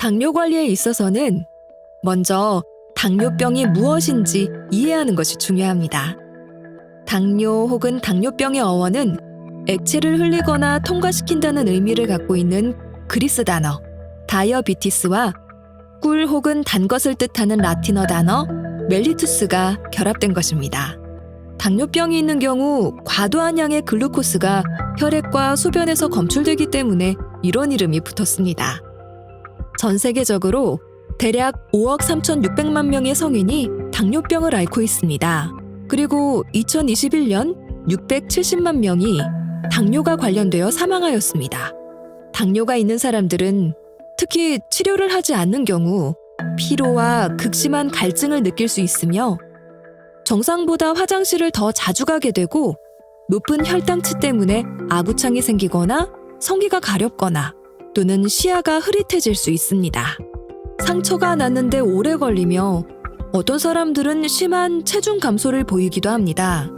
당뇨 관리에 있어서는 먼저 당뇨병이 무엇인지 이해하는 것이 중요합니다. 당뇨 혹은 당뇨병의 어원은 액체를 흘리거나 통과시킨다는 의미를 갖고 있는 그리스 단어 다이어비티스와 꿀 혹은 단 것을 뜻하는 라틴어 단어 멜리투스가 결합된 것입니다. 당뇨병이 있는 경우 과도한 양의 글루코스가 혈액과 소변에서 검출되기 때문에 이런 이름이 붙었습니다. 전 세계적으로 대략 5억 3,600만 명의 성인이 당뇨병을 앓고 있습니다. 그리고 2021년 670만 명이 당뇨가 관련되어 사망하였습니다. 당뇨가 있는 사람들은 특히 치료를 하지 않는 경우 피로와 극심한 갈증을 느낄 수 있으며 정상보다 화장실을 더 자주 가게 되고 높은 혈당치 때문에 아구창이 생기거나 성기가 가렵거나 또는 시야가 흐릿해질 수 있습니다. 상처가 났는데 오래 걸리며 어떤 사람들은 심한 체중 감소를 보이기도 합니다.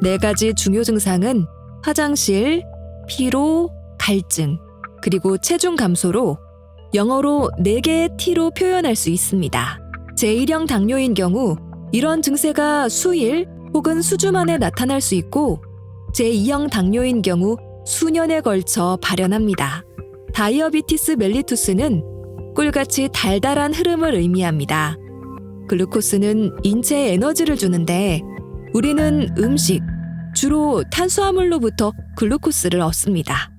4가지 중요 증상은 화장실, 피로, 갈증, 그리고 체중 감소로 영어로 4개의 T로 표현할 수 있습니다. 제1형 당뇨인 경우 이런 증세가 수일 혹은 수주 만에 나타날 수 있고 제2형 당뇨인 경우 수년에 걸쳐 발현합니다. 다이어비티스 멜리투스는 꿀같이 달달한 흐름을 의미합니다. 글루코스는 인체에 에너지를 주는데 우리는 음식, 주로 탄수화물로부터 글루코스를 얻습니다.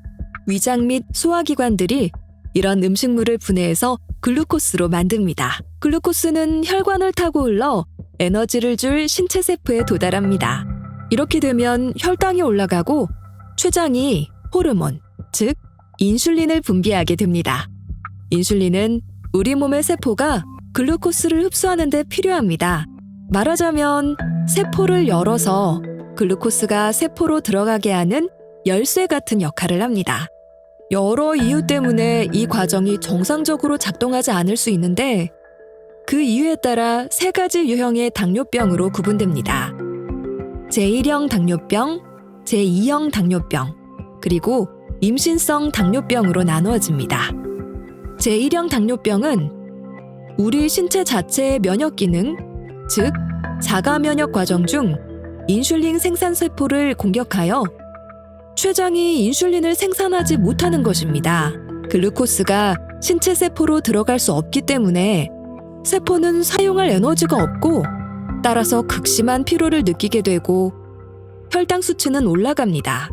위장 및 소화기관들이 이런 음식물을 분해해서 글루코스로 만듭니다. 글루코스는 혈관을 타고 흘러 에너지를 줄 신체 세포에 도달합니다. 이렇게 되면 혈당이 올라가고 췌장이 호르몬, 즉 인슐린을 분비하게 됩니다. 인슐린은 우리 몸의 세포가 글루코스를 흡수하는 데 필요합니다. 말하자면 세포를 열어서 글루코스가 세포로 들어가게 하는 열쇠 같은 역할을 합니다. 여러 이유 때문에 이 과정이 정상적으로 작동하지 않을 수 있는데 그 이유에 따라 3가지 유형의 당뇨병으로 구분됩니다. 제1형 당뇨병, 제2형 당뇨병, 그리고 임신성 당뇨병으로 나누어집니다. 제1형 당뇨병은 우리 신체 자체의 면역 기능, 즉 자가 면역 과정 중 인슐린 생산 세포를 공격하여 췌장이 인슐린을 생산하지 못하는 것입니다. 글루코스가 신체 세포로 들어갈 수 없기 때문에 세포는 사용할 에너지가 없고 따라서 극심한 피로를 느끼게 되고 혈당 수치는 올라갑니다.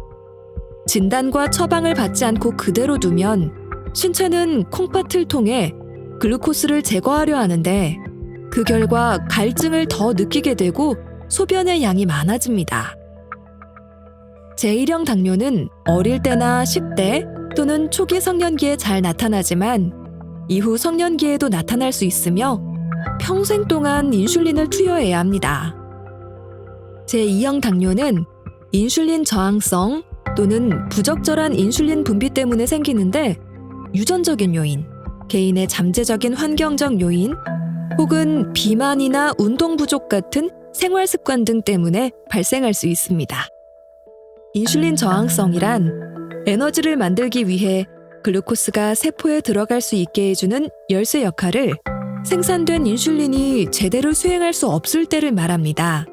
진단과 처방을 받지 않고 그대로 두면 신체는 콩팥을 통해 글루코스를 제거하려 하는데 그 결과 갈증을 더 느끼게 되고 소변의 양이 많아집니다. 제1형 당뇨는 어릴 때나 10대 또는 초기 성년기에 잘 나타나지만 이후 성년기에도 나타날 수 있으며 평생 동안 인슐린을 투여해야 합니다. 제2형 당뇨는 인슐린 저항성 또는 부적절한 인슐린 분비 때문에 생기는데 유전적인 요인, 개인의 잠재적인 환경적 요인 혹은 비만이나 운동 부족 같은 생활 습관 등 때문에 발생할 수 있습니다. 인슐린 저항성이란 에너지를 만들기 위해 글루코스가 세포에 들어갈 수 있게 해주는 열쇠 역할을 생산된 인슐린이 제대로 수행할 수 없을 때를 말합니다.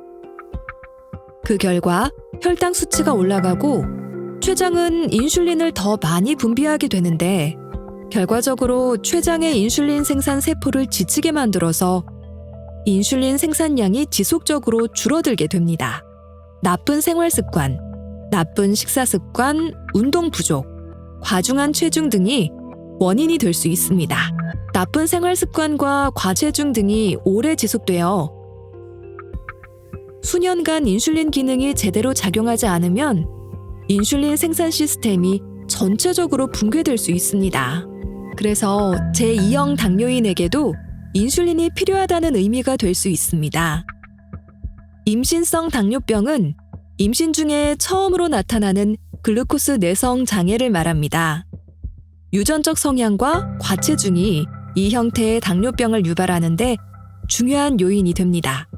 그 결과 혈당 수치가 올라가고 췌장은 인슐린을 더 많이 분비하게 되는데 결과적으로 췌장의 인슐린 생산 세포를 지치게 만들어서 인슐린 생산량이 지속적으로 줄어들게 됩니다. 나쁜 생활 습관, 나쁜 식사 습관, 운동 부족, 과중한 체중 등이 원인이 될 수 있습니다. 나쁜 생활 습관과 과체중 등이 오래 지속되어 수년간 인슐린 기능이 제대로 작용하지 않으면 인슐린 생산 시스템이 전체적으로 붕괴될 수 있습니다. 그래서 제2형 당뇨인에게도 인슐린이 필요하다는 의미가 될 수 있습니다. 임신성 당뇨병은 임신 중에 처음으로 나타나는 글루코스 내성 장애를 말합니다. 유전적 성향과 과체중이 이 형태의 당뇨병을 유발하는데 중요한 요인이 됩니다.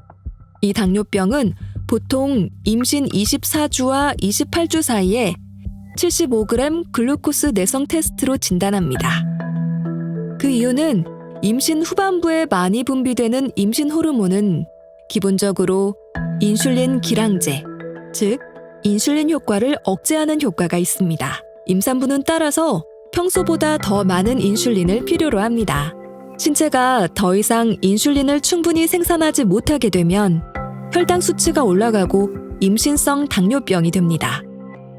이 당뇨병은 보통 임신 24주와 28주 사이에 75g 글루코스 내성 테스트로 진단합니다. 그 이유는 임신 후반부에 많이 분비되는 임신 호르몬은 기본적으로 인슐린 기량제, 즉 인슐린 효과를 억제하는 효과가 있습니다. 임산부는 따라서 평소보다 더 많은 인슐린을 필요로 합니다. 신체가 더 이상 인슐린을 충분히 생산하지 못하게 되면 혈당 수치가 올라가고 임신성 당뇨병이 됩니다.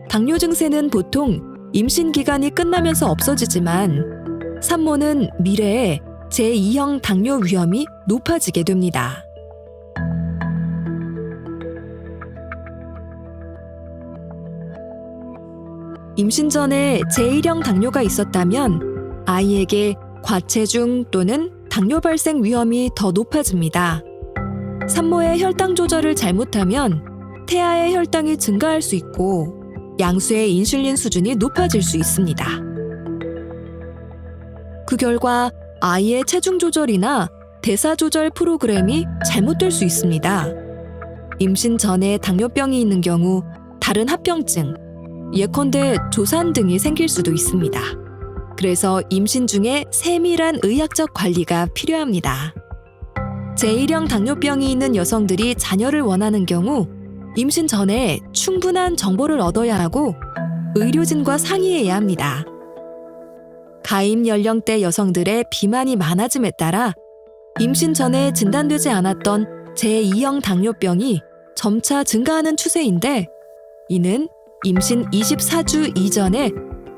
당뇨 증세는 보통 임신 기간이 끝나면서 없어지지만 산모는 미래에 제2형 당뇨 위험이 높아지게 됩니다. 임신 전에 제1형 당뇨가 있었다면 아이에게 과체중 또는 당뇨 발생 위험이 더 높아집니다. 산모의 혈당 조절을 잘못하면 태아의 혈당이 증가할 수 있고 양수의 인슐린 수준이 높아질 수 있습니다. 그 결과 아이의 체중 조절이나 대사 조절 프로그램이 잘못될 수 있습니다. 임신 전에 당뇨병이 있는 경우 다른 합병증, 예컨대 조산 등이 생길 수도 있습니다. 그래서 임신 중에 세밀한 의학적 관리가 필요합니다. 제1형 당뇨병이 있는 여성들이 자녀를 원하는 경우 임신 전에 충분한 정보를 얻어야 하고 의료진과 상의해야 합니다. 가임 연령대 여성들의 비만이 많아짐에 따라 임신 전에 진단되지 않았던 제2형 당뇨병이 점차 증가하는 추세인데 이는 임신 24주 이전에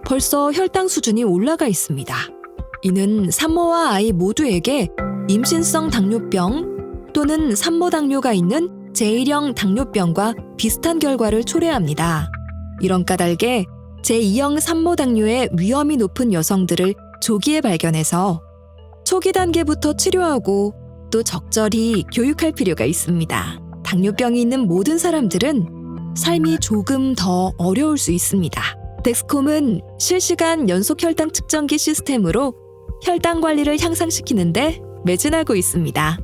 벌써 혈당 수준이 올라가 있습니다. 이는 산모와 아이 모두에게 임신성 당뇨병 또는 산모 당뇨가 있는 제1형 당뇨병과 비슷한 결과를 초래합니다. 이런 까닭에 제2형 산모 당뇨의 위험이 높은 여성들을 조기에 발견해서 초기 단계부터 치료하고 또 적절히 교육할 필요가 있습니다. 당뇨병이 있는 모든 사람들은 삶이 조금 더 어려울 수 있습니다. 덱스콤은 실시간 연속 혈당 측정기 시스템으로 혈당 관리를 향상시키는데 매진하고 있습니다.